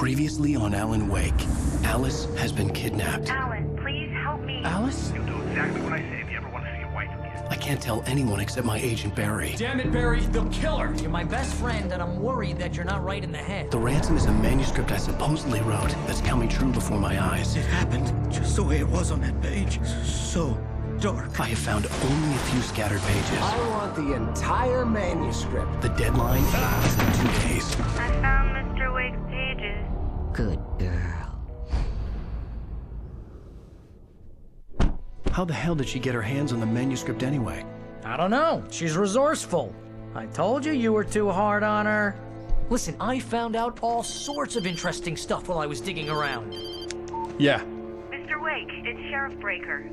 Previously on Alan Wake, Alice has been kidnapped. Alan, please help me. Alice? You'll do exactly what I say if you ever want to see your wife again. I can't tell anyone except my agent Barry. Damn it, Barry, they'll kill her! You're my best friend, and I'm worried that you're not right in the head. The ransom is a manuscript I supposedly wrote that's coming true before my eyes. It happened just the way it was on that page. So dark. I have found only a few scattered pages. I want the entire manuscript. The deadline is in 2 days. I found Mr. Wake's pages. Good girl. How the hell did she get her hands on the manuscript anyway? I don't know. She's resourceful. I told you were too hard on her. Listen, I found out all sorts of interesting stuff while I was digging around. Yeah. Mr. Wake, it's Sheriff Breaker.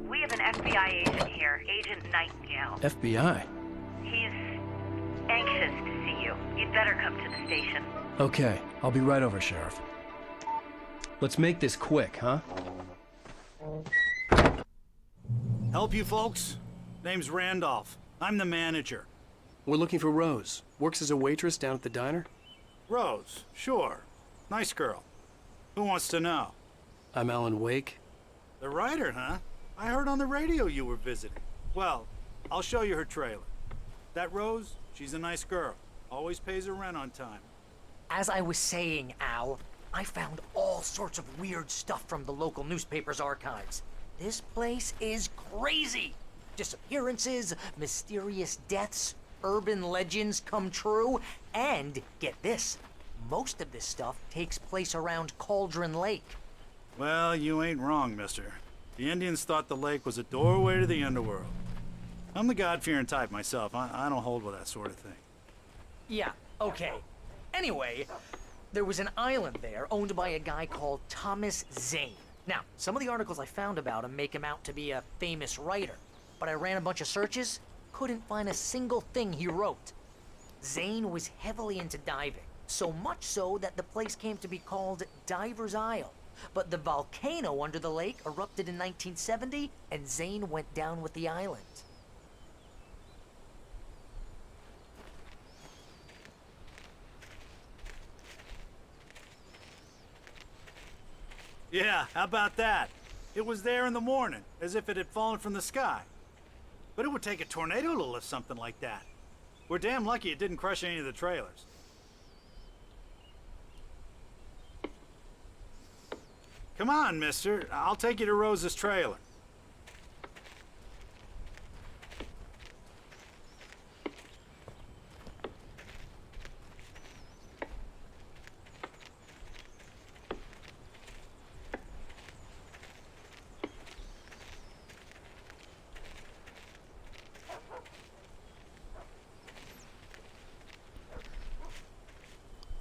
We have an FBI agent here, Agent Nightingale. FBI? He's anxious to see you. You'd better come to the station. Okay, I'll be right over, Sheriff. Let's make this quick, huh? Help you folks? Name's Randolph. I'm the manager. We're looking for Rose. Works as a waitress down at the diner. Rose, sure. Nice girl. Who wants to know? I'm Alan Wake. The writer, huh? I heard on the radio you were visiting. Well, I'll show you her trailer. That Rose, she's a nice girl. Always pays her rent on time. As I was saying, Al, I found all sorts of weird stuff from the local newspaper's archives. This place is crazy. Disappearances, mysterious deaths, urban legends come true, and get this, most of this stuff takes place around Cauldron Lake. Well, you ain't wrong, mister. The Indians thought the lake was a doorway to the underworld. I'm the God-fearing type myself. I don't hold with that sort of thing. Yeah, okay. Anyway, there was an island there owned by a guy called Thomas Zane. Now, some of the articles I found about him make him out to be a famous writer, but I ran a bunch of searches, couldn't find a single thing he wrote. Zane was heavily into diving, so much so that the place came to be called Diver's Isle. But the volcano under the lake erupted in 1970, and Zane went down with the island. Yeah, how about that? It was there in the morning, as if it had fallen from the sky. But it would take a tornado to lift something like that. We're damn lucky it didn't crush any of the trailers. Come on, mister. I'll take you to Rose's trailer.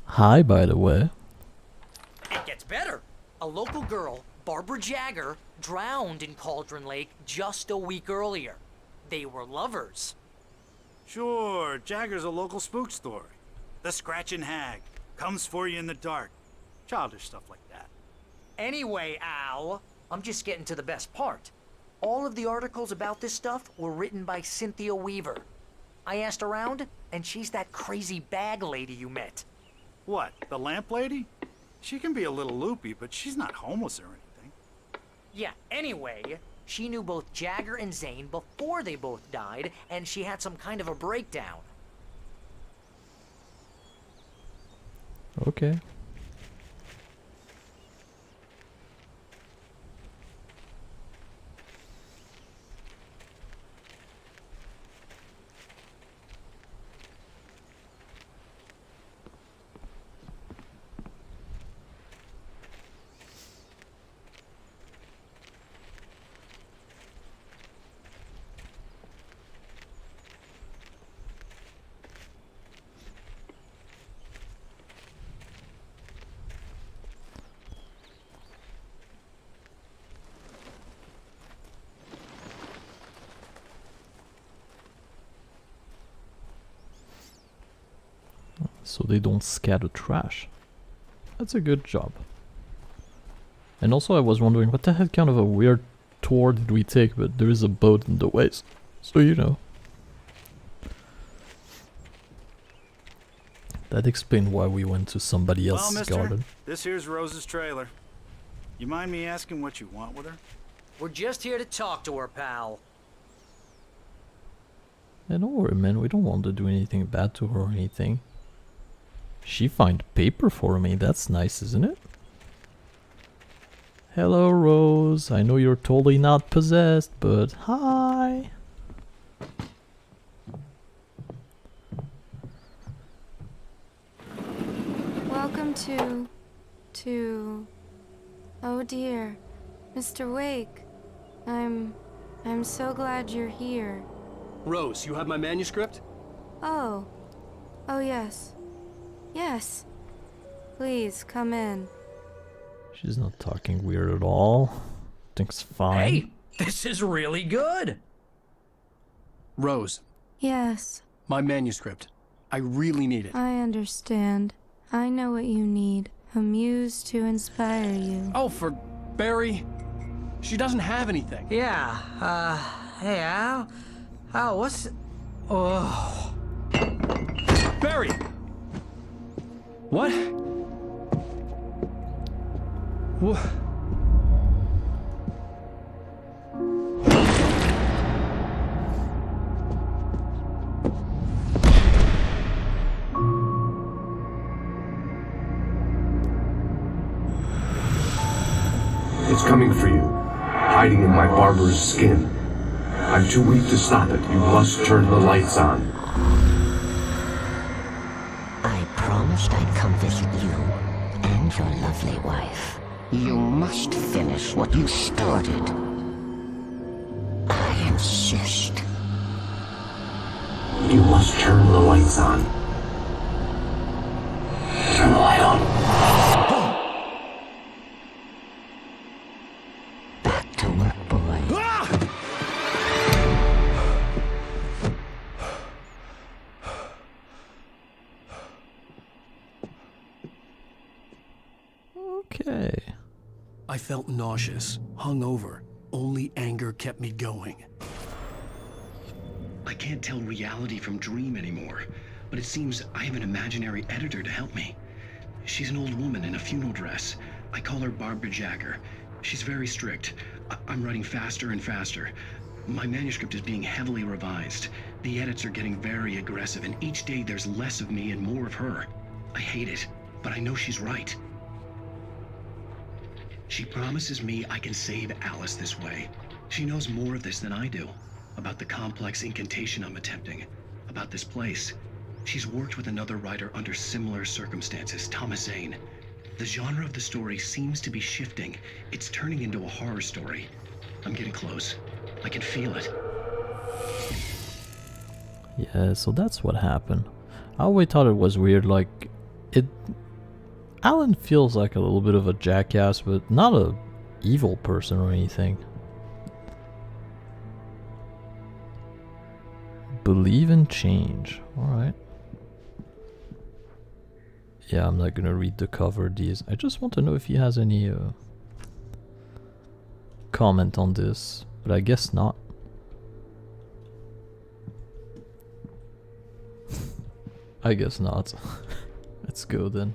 Hi, by the way. It gets better. A local girl, Barbara Jagger, drowned in Cauldron Lake just a week earlier. They were lovers. Sure, Jagger's a local spook story. The Scratching Hag comes for you in the dark. Childish stuff like that. Anyway, Al, I'm just getting to the best part. All of the articles about this stuff were written by Cynthia Weaver. I asked around, and she's that crazy bag lady you met. What, the lamp lady? She can be a little loopy, but she's not homeless or anything. Yeah, anyway, she knew both Jagger and Zane before they both died, and she had some kind of a breakdown. Okay. So they don't scatter trash. That's a good job. And also I was wondering, what the heck kind of a weird tour did we take, but there is a boat in the waves. So you know. That explains why we went to somebody Well, else's mister, garden. this here's Rose's trailer. You mind me asking what you want with her? We're just here to talk to her, pal. Yeah, don't worry, man. We don't want to do anything bad to her or anything. She find paper for me. That's nice, isn't it? Hello, Rose. I know you're totally not possessed, but hi. Welcome to... Oh dear, Mr. Wake. I'm so glad you're here. Rose, you have my manuscript? Oh. Oh yes. Yes. Please, come in. She's not talking weird at all. Thing's fine. Hey, this is really good. Rose, Yes, my manuscript. I really need it. I understand. I know what you need. A muse to inspire you. Oh, for Barry. She doesn't have anything. Yeah, hey, Al, what's... Oh... Barry! What? What? It's coming for you, hiding in my barber's skin. I'm too weak to stop it. You must turn the lights on. I promised I'd come visit you and your lovely wife. You must finish what you started. I insist. You must turn the lights on. Turn the light on. Back to work, boy. Okay. I felt nauseous, hungover. Only anger kept me going. I can't tell reality from dream anymore, but it seems I have an imaginary editor to help me. She's an old woman in a funeral dress. I call her Barbara Jacker. She's very strict. I'm writing faster and faster. My manuscript is being heavily revised. The edits are getting very aggressive, and each day there's less of me and more of her. I hate it, but I know she's right. She promises me I can save Alice this way. She knows more of this than I do. About the complex incantation I'm attempting. About this place. She's worked with another writer under similar circumstances, Thomas Zane. The genre of the story seems to be shifting. It's turning into a horror story. I'm getting close. I can feel it. Yeah, so that's what happened. I always thought it was weird, like, Alan feels like a little bit of a jackass, but not a evil person or anything. Believe in change. Alright. Yeah, I'm not gonna read the cover of these. I just want to know if he has any comment on this, but I guess not. I guess not. Let's go then.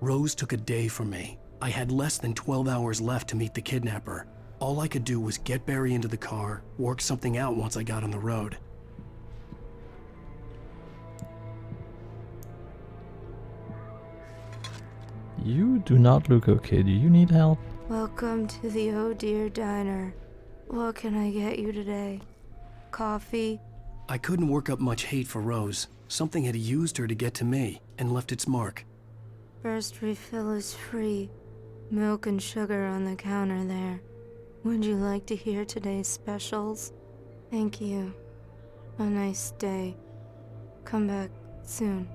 Rose took a day from me. I had less than 12 hours left to meet the kidnapper. All I could do was get Barry into the car, work something out once I got on the road. You do not look okay. Do you need help? Welcome to the Oh Dear Diner. What can I get you today? Coffee? I couldn't work up much hate for Rose. Something had used her to get to me and left its mark. First refill is free. Milk and sugar on the counter there. Would you like to hear today's specials? Thank you. A nice day. Come back soon.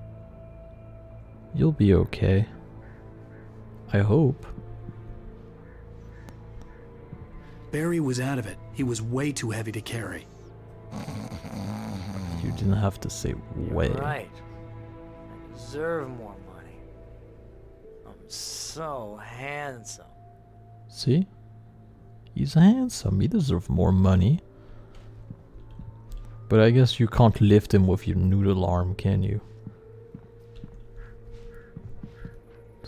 You'll be okay. I hope. Barry was out of it. He was way too heavy to carry. You didn't have to say way. Right. I deserve more money. I'm so handsome. See? He's handsome. He deserves more money. But I guess you can't lift him with your noodle arm, can you?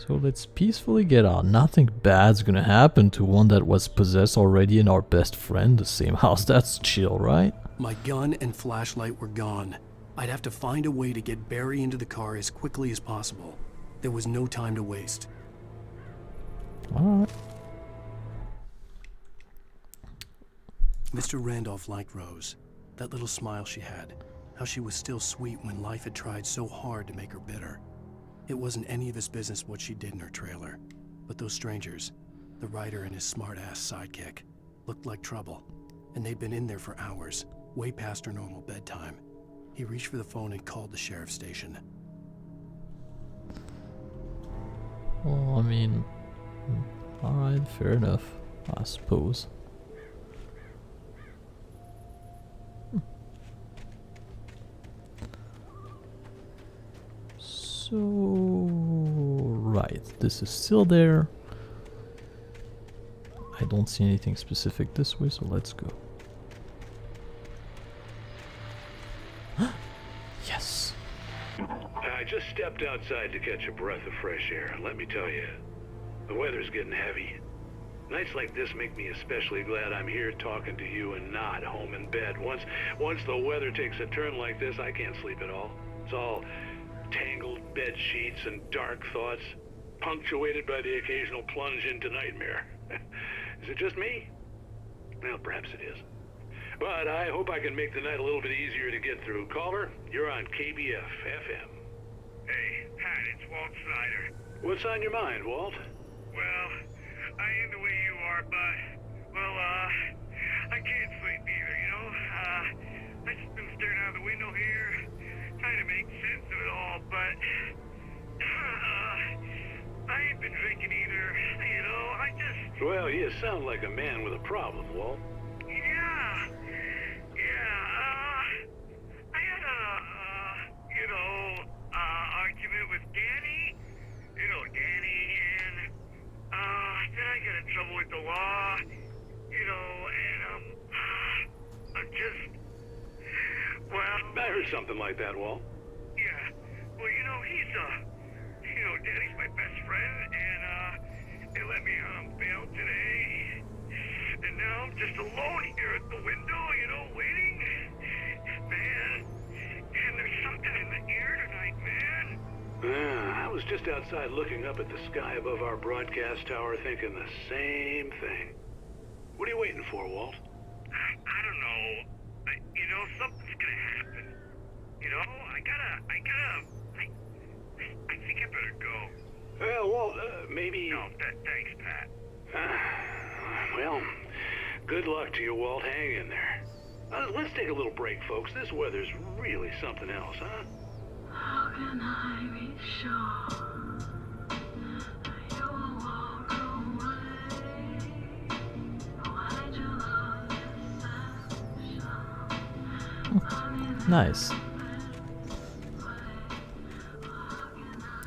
So let's peacefully get out. Nothing bad's gonna happen to one that was possessed already and our best friend the same house. That's chill, right? My gun and flashlight were gone. I'd have to find a way to get Barry into the car as quickly as possible. There was no time to waste. Alright. Mr. Randolph liked Rose. That little smile she had. How she was still sweet when life had tried so hard to make her bitter. It wasn't any of his business what she did in her trailer. But those strangers, the writer and his smart-ass sidekick, looked like trouble. And they'd been in there for hours, way past her normal bedtime. He reached for the phone and called the sheriff's station. Well, I mean... Alright, fair enough, I suppose. So, right, this is still there. I don't see anything specific this way, so let's go. Yes! I just stepped outside to catch a breath of fresh air, and let me tell you, the weather's getting heavy. Nights like this make me especially glad I'm here talking to you and not home in bed. Once the weather takes a turn like this, I can't sleep at all. It's all tangled bed sheets and dark thoughts, punctuated by the occasional plunge into nightmare. Is it just me? Well, perhaps it is. But I hope I can make the night a little bit easier to get through. Caller, you're on KBF FM. Hey, Pat, it's Walt Snyder. What's on your mind, Walt? Well, I am the way you are, but, well, I can't sleep either, you know? I just been staring out the window here, trying to make sense of it all, but, I ain't been drinking either, you know? I just... Well, you sound like a man with a problem, Walt. Yeah, I had a, argument with Danny, and, then I got in trouble with the law, and, I'm just, well... I heard something like that, Walt. Yeah, well, Danny's my best friend, and, they let me on bail today, and now I'm just alone here at the window, waiting. Man, and there's something in the air tonight, man. I was just outside looking up at the sky above our broadcast tower thinking the same thing. What are you waiting for, Walt? I don't know. Something's gonna happen. I think I better go. Well, Walt, maybe... No, thanks, Pat. Well, good luck to you, Walt. Hang in there. Let's take a little break, folks. This weather's really something else, huh? How can I be sure you will walk away? Why'd you love deception? Nice.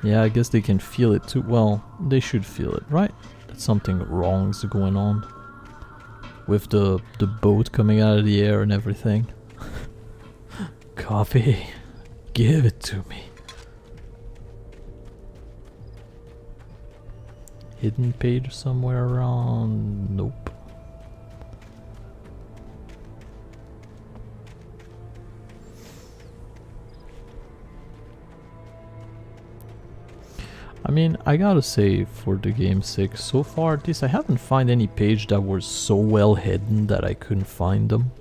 Yeah, I guess they can feel it too. Well, they should feel it, right? That something wrong's going on. With the boat coming out of the air and everything. Coffee. Give it to me. Hidden page somewhere around? Nope. I mean, I gotta say, for the game's sake, so far at least I haven't found any page that were so well hidden that I couldn't find them.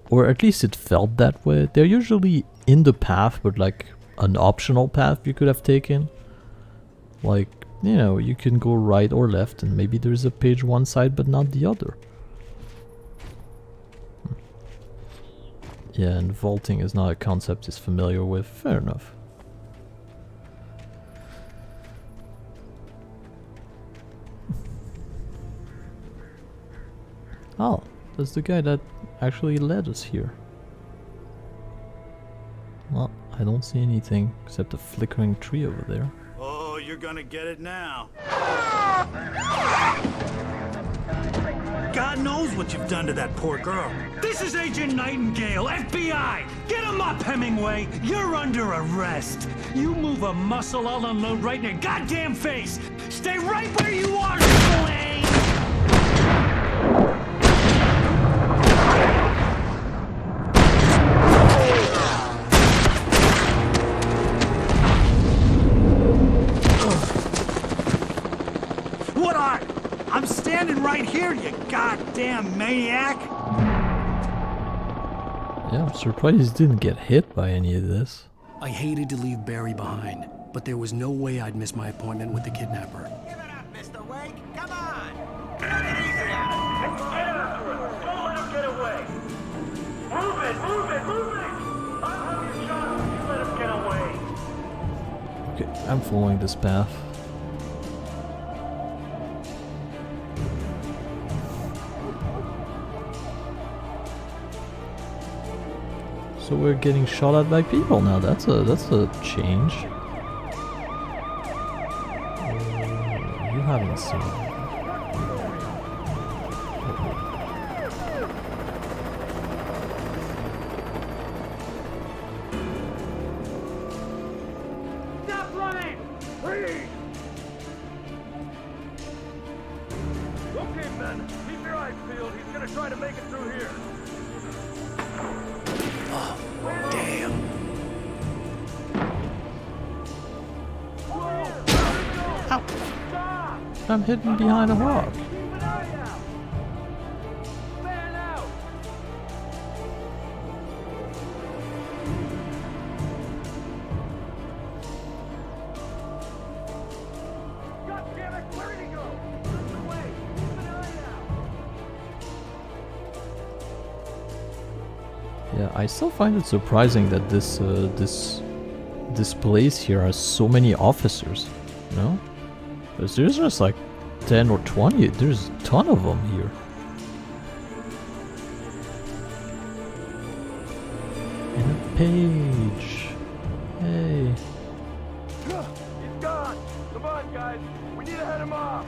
Or at least it felt that way. They're usually in the path, but like an optional path you could have taken. Like, you can go right or left and maybe there's a page one side but not the other. Yeah, and vaulting is not a concept he's familiar with. Fair enough. Oh, that's the guy that actually led us here. Well, I don't see anything except a flickering tree over there. Oh, you're gonna get it now. God knows what you've done to that poor girl. This is Agent Nightingale, FBI! Get him up, Hemingway! You're under arrest! You move a muscle, I'll unload right in your goddamn face! Stay right where you are, Spillane! What are? I'm standing right here, you goddamn maniac! Yeah, I'm surprised he didn't get hit by any of this. I hated to leave Barry behind, but there was no way I'd miss my appointment with the kidnapper. Give it up, Mr. Wake. Come on. Cut it easy on him. Get after him. Don't let him get away. Move it, move it, move it. I'll have you shot if you let him get away. Okay, I'm following this path. So we're getting shot at by people now. That's a change. You haven't seen it. Stop running! Freeze! Okay, men. Keep your eyes peeled. He's gonna try to make it through here. Damn. Ow. I'm hidden behind a rock. Keep an eye out. Fan out. God damn it! Where did he go? Out the way. Keep an eye out. Yeah, I still find it surprising that this place here has so many officers, you know? Because there's just like 10 or 20, there's a ton of them here. And a page. Hey. He's gone. Come on, guys. We need to head him off.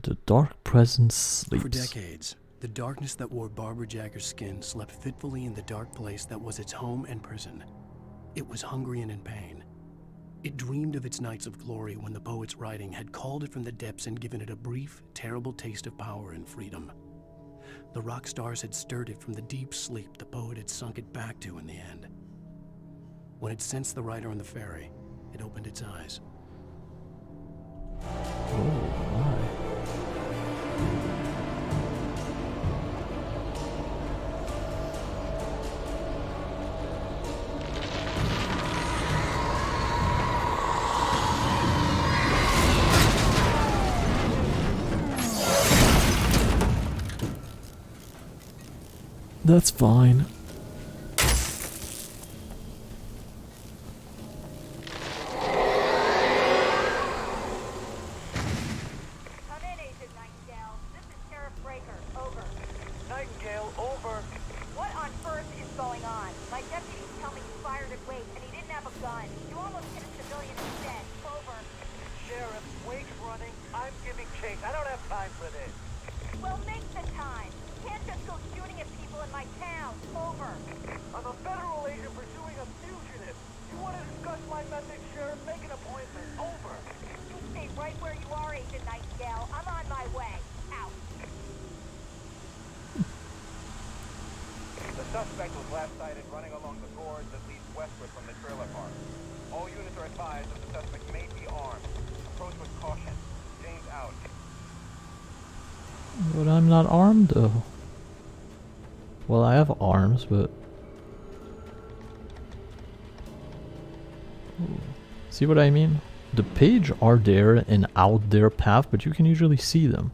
The dark presence sleeps. For decades, the darkness that wore Barbara Jagger's skin slept fitfully in the dark place that was its home and prison. It was hungry and in pain. It dreamed of its nights of glory when the poet's writing had called it from the depths and given it a brief, terrible taste of power and freedom. The rock stars had stirred it from the deep sleep the poet had sunk it back to in the end. When it sensed the writer on the ferry, it opened its eyes. Oh my. That's fine. Come in, Agent Nightingale. This is Sheriff Breaker. Over. Nightingale, over. What on earth is going on? My deputies tell me you fired at Wake, and he didn't have a gun. You almost hit a civilian instead. Over. Sheriff, Wake's running. I'm giving chase. I don't have time for this. Well, make the time. You can't just go shooting at people in my town. Over. I'm a federal agent pursuing a fugitive. You want to discuss my methods, Sheriff? Make an appointment. Over. You stay right where you are, Agent Nightingale. I'm on my way. Out. The suspect was last sighted running along the gorge that leads westward from the trailer park. All units are advised that the suspect may be armed. Approach with caution. James out. But I'm not armed though. Well, I have arms, but... Ooh. See what I mean? The page are there and out their path, but you can usually see them.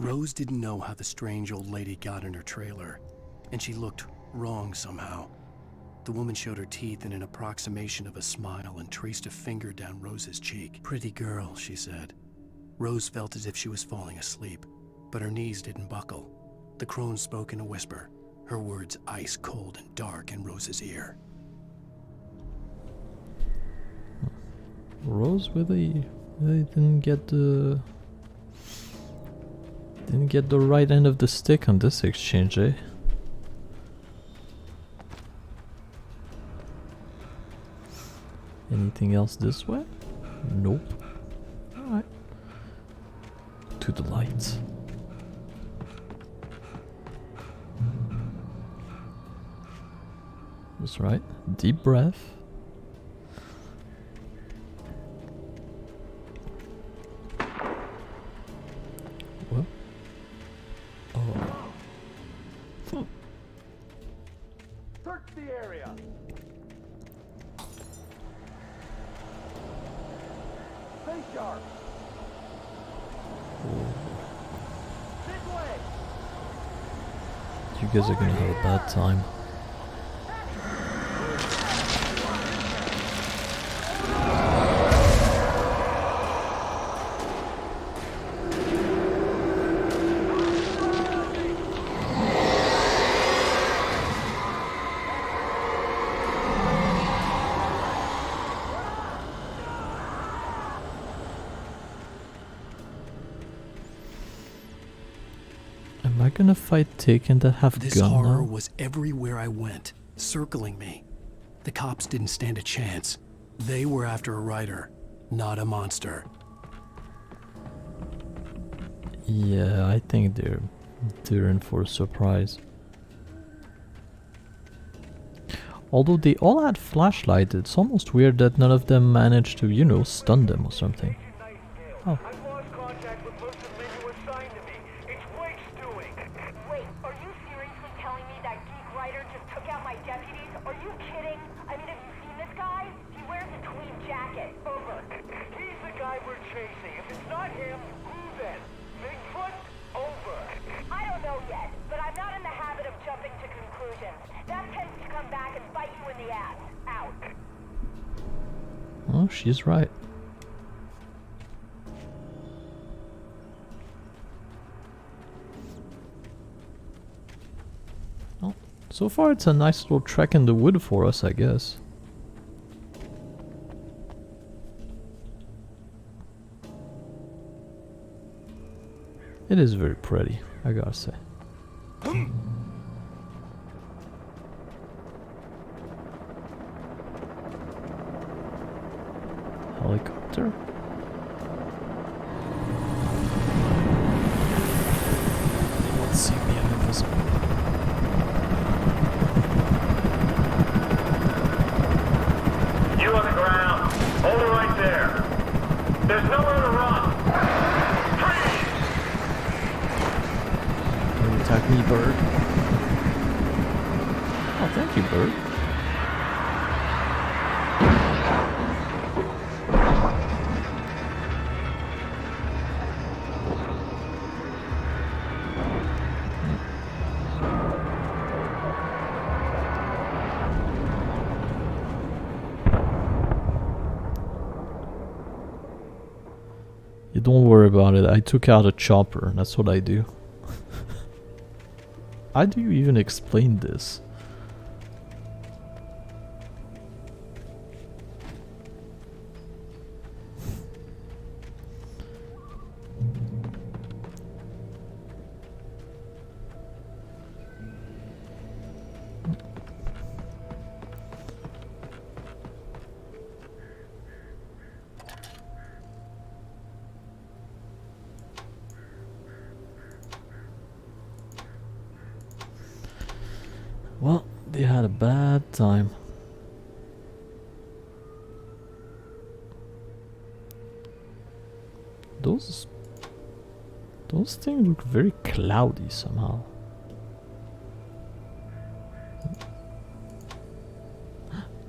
Rose didn't know how the strange old lady got in her trailer, and she looked wrong somehow. The woman showed her teeth in an approximation of a smile and traced a finger down Rose's cheek. "Pretty girl," she said. Rose felt as if she was falling asleep, but her knees didn't buckle. The crone spoke in a whisper, her words ice cold and dark in Rose's ear. Rose really didn't get the right end of the stick on this exchange, eh? Anything else this way? Nope. Alright. To the lights. That's right. Deep breath. What? Oh. Search the area. Stay sharp. This way. You guys are gonna have a bad time. Am I gonna fight Taken that have This gun horror now? was everywhere I went, circling me. The cops didn't stand a chance. They were after a writer, not a monster. Yeah, I think they're in for a surprise. Although they all had flashlights, it's almost weird that none of them managed to, you know, stun them or something. Oh. I've lost contact with most of the men who were assigned to me. It's Wake's doing. Wait, are you seriously telling me that geek writer just took out my deputies? Are you kidding? I mean, have you seen this guy? He wears a tweed jacket. Over. He's the guy we're chasing. If it's not him, who then? Bigfoot? Over. I don't know yet, but I'm not in the habit of jumping to conclusions. That tends to come back and bite you in the ass. Out. Oh, she's right. Well, so far it's a nice little trek in the wood for us, I guess. It is very pretty, I gotta say. Helicopter? Let's see me, I'm invisible. You on the ground. Hold it right there. There's nowhere to run. Freeze! Can you attack me, bird? Oh, thank you, bird. You don't worry about it, I took out a chopper, that's what I do. How do you even explain this? Well, they had a bad time. Those things look very cloudy somehow.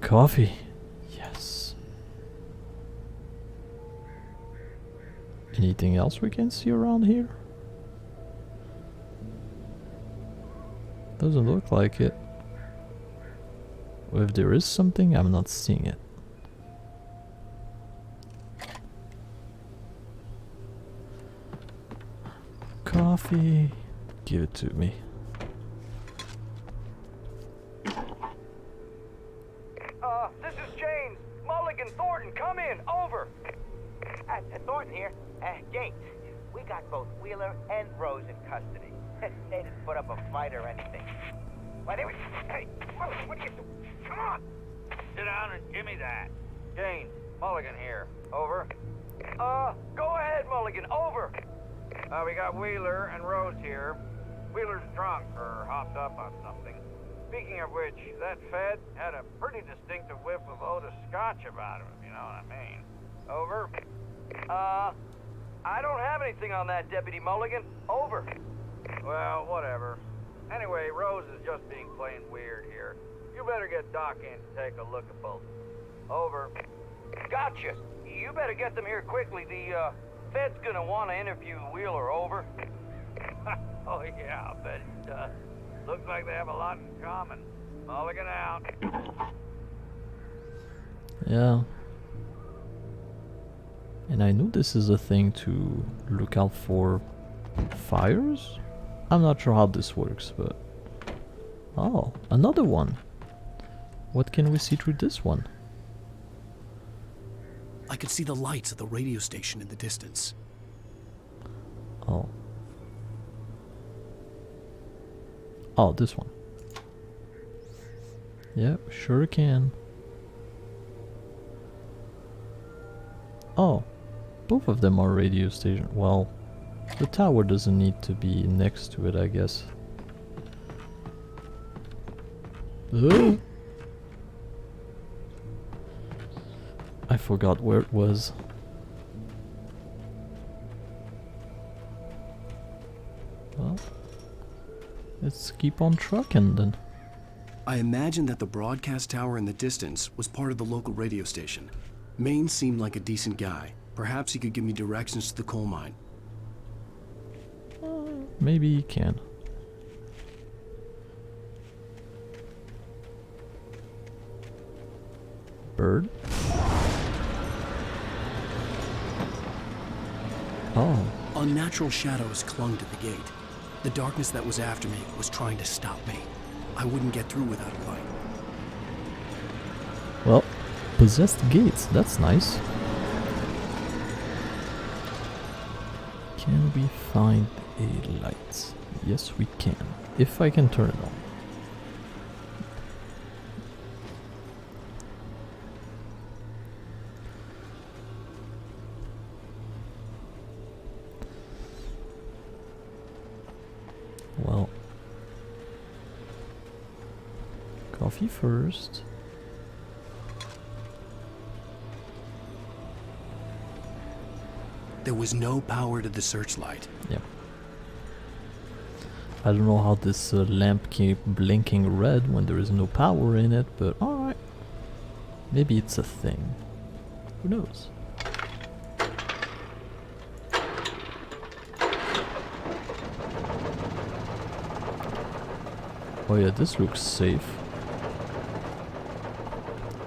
Coffee. Yes. Anything else we can see around here? Doesn't look like it. Or if there is something, I'm not seeing it. Coffee. Give it to me. This is James. Mullen Mulligan, Thornton, come in. Over. Thornton here. James, we got both Wheeler and Rose in custody. They didn't put up a fight or anything. Why, they were... Hey, Mulligan, what are you doing? Come on! Sit down and give me that. James, Mulligan here. Over. Go ahead, Mulligan. Over. We got Wheeler and Rose here. Wheeler's drunk or hopped up on something. Speaking of which, that Fed had a pretty distinctive whiff of Otis Scotch about him, if you know what I mean. Over. I don't have anything on that, Deputy Mulligan. Over. Well, whatever. Anyway, Rose is just being plain weird here. You better get Doc in to take a look at both. Over. Gotcha. You better get them here quickly. The, Fed's gonna want to interview Wheeler. Over. Oh, yeah, I bet it does. Looks like they have a lot in common. Mulligan out. Yeah. And I know this is a thing to look out for fires? I'm not sure how this works, but... Oh, another one! What can we see through this one? I could see the lights of the radio station in the distance. Oh. Oh, this one. Yep, sure can. Oh, both of them are radio station. Well, the tower doesn't need to be next to it, I guess. Oh! I forgot where it was. Well, let's keep on trucking then. I imagine that the broadcast tower in the distance was part of the local radio station. Maine seemed like a decent guy. Perhaps he could give me directions to the coal mine. Maybe he can. Bird? Oh. Unnatural shadows clung to the gate. The darkness that was after me was trying to stop me. I wouldn't get through without a light. Well, possessed gates, that's nice. Can we find a light? Yes, we can. If I can turn it on. Well, coffee first. There was no power to the searchlight. Yep. I don't know how this lamp keeps blinking red when there is no power in it, but alright. Maybe it's a thing. Who knows? Oh yeah, this looks safe.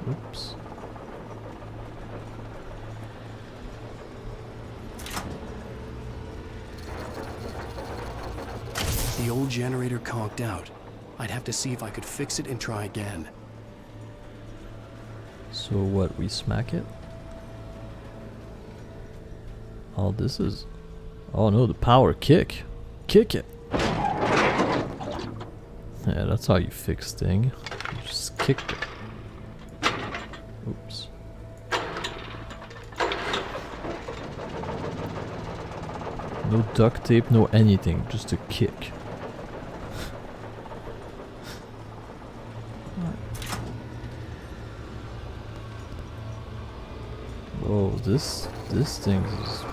Oops. The old generator conked out. I'd have to see if I could fix it and try again. So what, we smack it? Oh, this is... Oh no, the power kick. Kick it. Yeah, that's how you fix thing. You just kick it. Oops. No duct tape, no anything, just a kick. Whoa, this thing is...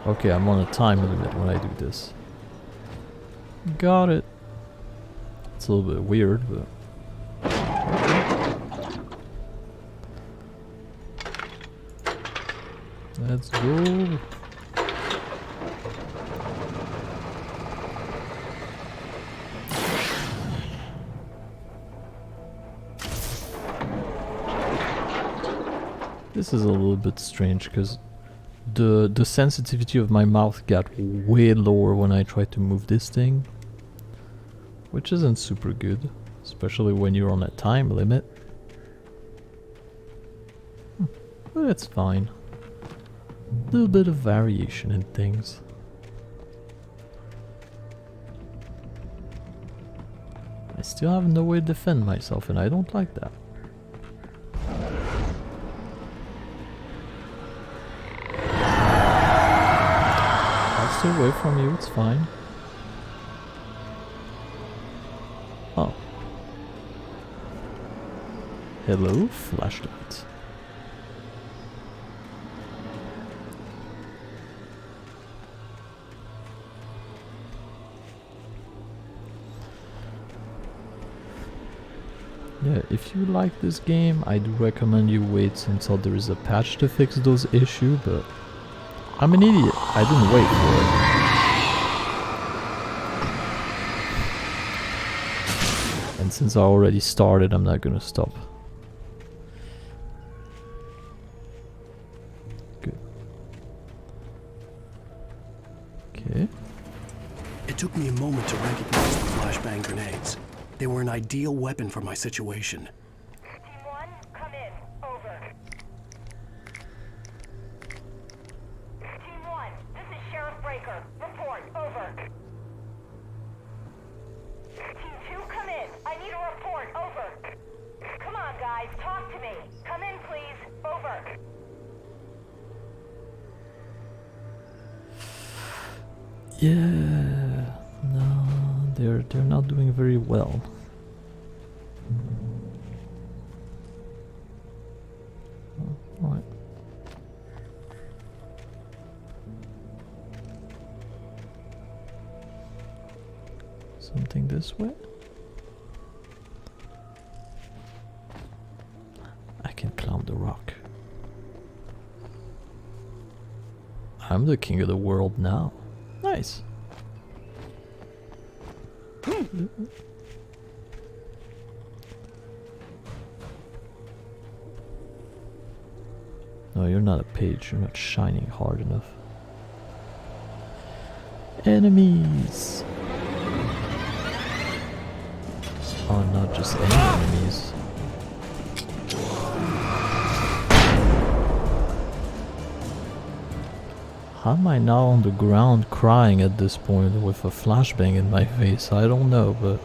Okay, I'm on a time limit when I do this. Got it. It's a little bit weird, but... Let's go. This is a little bit strange because the sensitivity of my mouth got way lower when I tried to move this thing, which isn't super good, especially when you're on a time limit. but it's fine. A little bit of variation in things. I still have no way to defend myself, and I don't like that. I'll stay away from you, it's fine. Oh. Hello, flashlight. Yeah, if you like this game, I do recommend you wait until there is a patch to fix those issues, but I'm an idiot. I didn't wait for it. And since I already started, I'm not gonna stop. Good. Okay. It took me a moment to recognize the flashbang grenades. They were an ideal weapon for my situation. Team 1, come in. Over. Team 1, this is Sheriff Breaker. Report. Over. Team 2, come in. I need a report. Over. Come on, guys. Talk to me. Come in, please. Over. Yeah, no, they're not doing very well. Oh, alright. Something this way? I can climb the rock. I'm the king of the world now. Nice. No, you're not a page. You're not shining hard enough. Enemies! Oh, not just any enemies. How am I now on the ground crying at this point with a flashbang in my face? I don't know, but...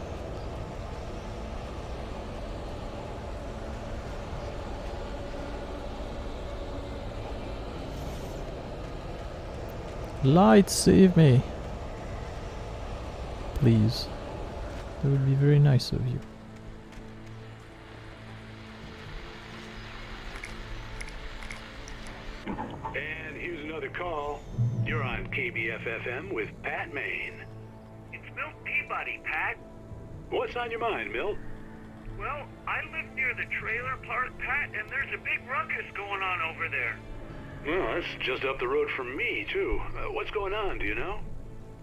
Light, save me! Please. That would be very nice of you. And here's another call. You're on KBFFM with Pat Maine. It's Milt Peabody, Pat. What's on your mind, Milt? Well, I live near the trailer park, Pat, and there's a big ruckus going on over there. Well, that's just up the road from me, too. What's going on, do you know?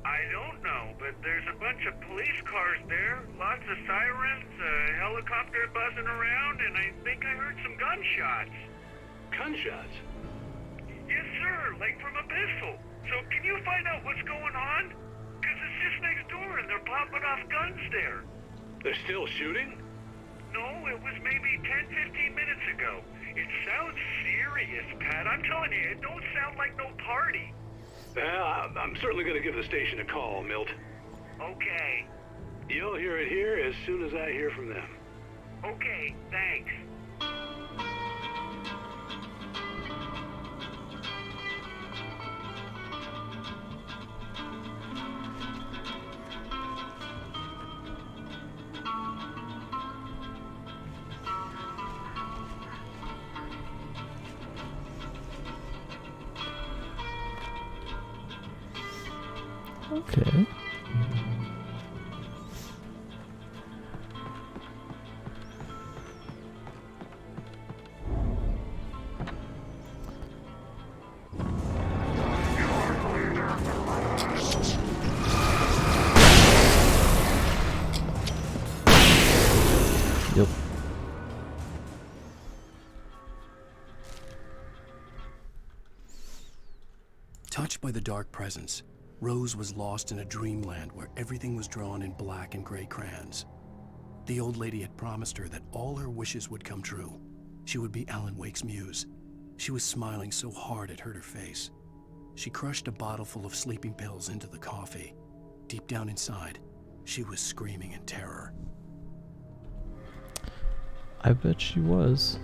I don't know, but there's a bunch of police cars there, lots of sirens, a helicopter buzzing around, and I think I heard some gunshots. Gunshots? Yes, sir, like from a pistol. So can you find out what's going on? Because it's just next door and they're popping off guns there. They're still shooting? No, it was maybe 10-15 minutes ago. It sounds serious, Pat. I'm telling you, it don't sound like no party. I'm certainly going to give the station a call, Milt. Okay. You'll hear it here as soon as I hear from them. Okay, thanks. Okay. Yep. Touched by the dark presence, Rose was lost in a dreamland where everything was drawn in black and gray crayons. The old lady had promised her that all her wishes would come true. She would be Alan Wake's muse. She was smiling so hard it hurt her face. She crushed a bottle full of sleeping pills into the coffee. Deep down inside, she was screaming in terror. I bet she was.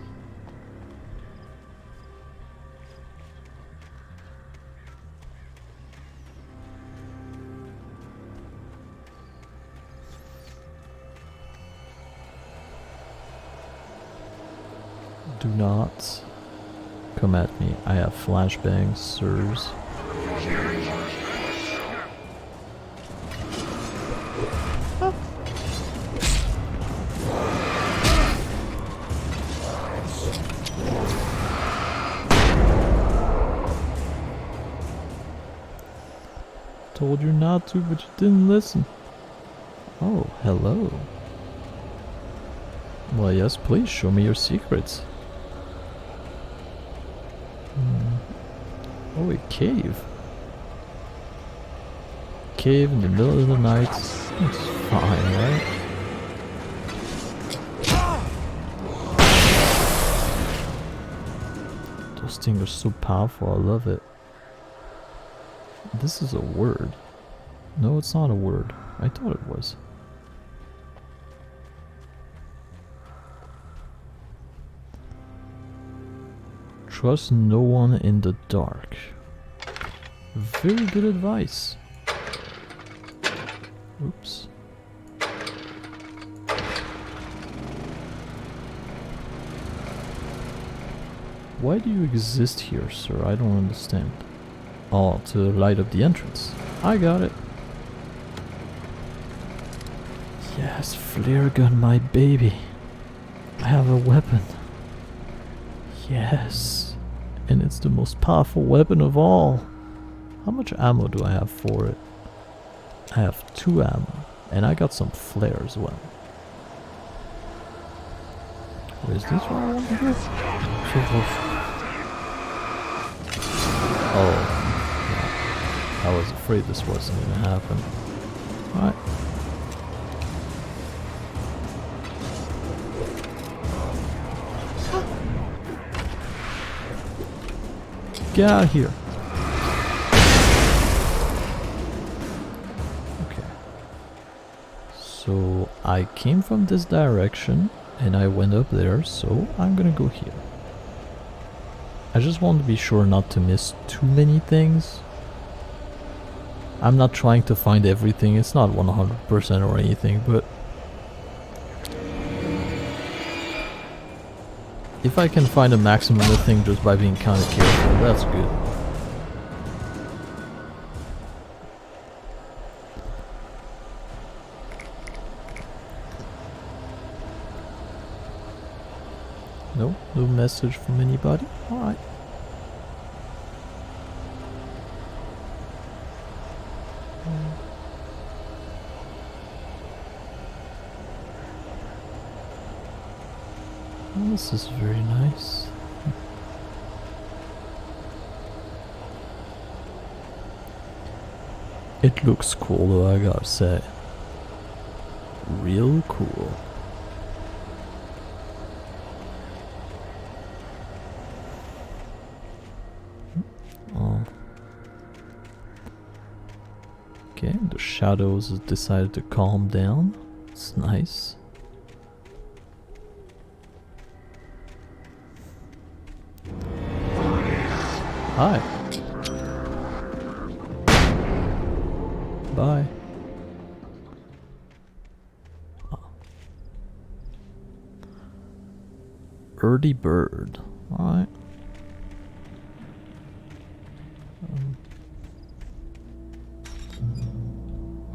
Do not come at me. I have flashbangs, sirs. Told you not to, but you didn't listen. Oh, hello. Well, yes, please show me your secrets. Oh, a cave. Cave in the middle of the night. It's fine, right? Those things are so powerful, I love it. This is a word. No, it's not a word. I thought it was. Trust no one in the dark. Very good advice. Oops. Why do you exist here, sir? I don't understand. Oh, to light up the entrance. I got it. Yes, flare gun, my baby. I have a weapon. Yes. And it's the most powerful weapon of all. How much ammo do I have for it? I have 2 ammo. And I got some flare as well. Is this what I want to do? Oh. Yeah. I was afraid this wasn't gonna happen. Alright. Get out of here. Okay. So I came from this direction and I went up there, so I'm gonna go here. I just want to be sure not to miss too many things. I'm not trying to find everything, it's not 100% or anything, but if I can find a maximum of thing just by being kind of careful, that's good. No? No message from anybody? Alright. Well, this is very nice. It looks cool though, I gotta say. Real cool. Oh. Okay, the shadows have decided to calm down. It's nice. Hi. Bye. Early bird. Alright.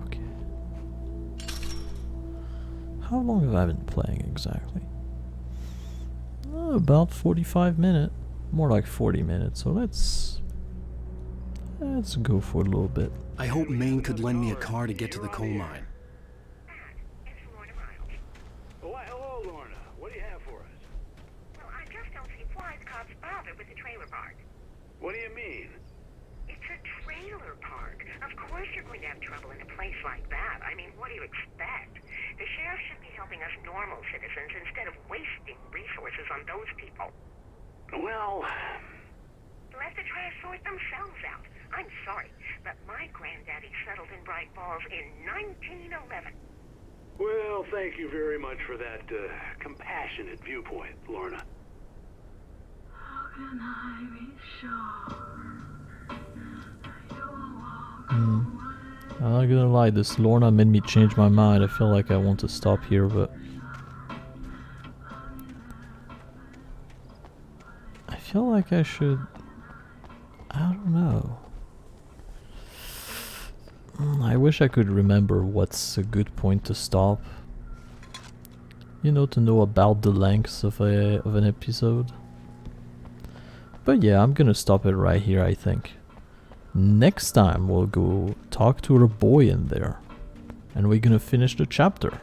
Okay. How long have I been playing exactly? About 45 minutes. More like 40 minutes, so let's go for a little bit. I hope Maine could lend me a car to get to the coal mine. Why, hello, Lorna. What do you have for us? Well, I just don't see why the cops bother with the trailer park. What do you mean? It's a trailer park. Of course you're going to have trouble in a place like that. I mean, what do you expect? The sheriff should be helping us normal citizens instead of wasting resources on those people. Well, Let the trash sort themselves out. I'm sorry, but my granddaddy settled in Bright Falls in 1911. well, thank you very much for that compassionate viewpoint, Lorna. How can I be sure that you will walk I'm not gonna lie, this Lorna made me change my mind. I feel like I want to stop here, but I feel like I should... I don't know. I wish I could remember what's a good point to stop. You know, to know about the lengths of an episode. But yeah, I'm gonna stop it right here, I think. Next time we'll go talk to our boy in there. And we're gonna finish the chapter.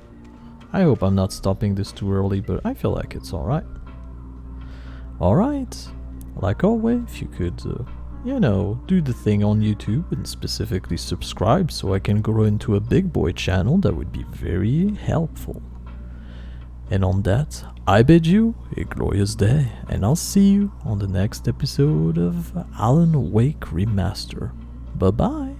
I hope I'm not stopping this too early, but I feel like it's alright. Alright. Like always, if you could, you know, do the thing on YouTube and specifically subscribe so I can grow into a big boy channel, that would be very helpful. And on that, I bid you a glorious day, and I'll see you on the next episode of Alan Wake Remastered. Bye bye!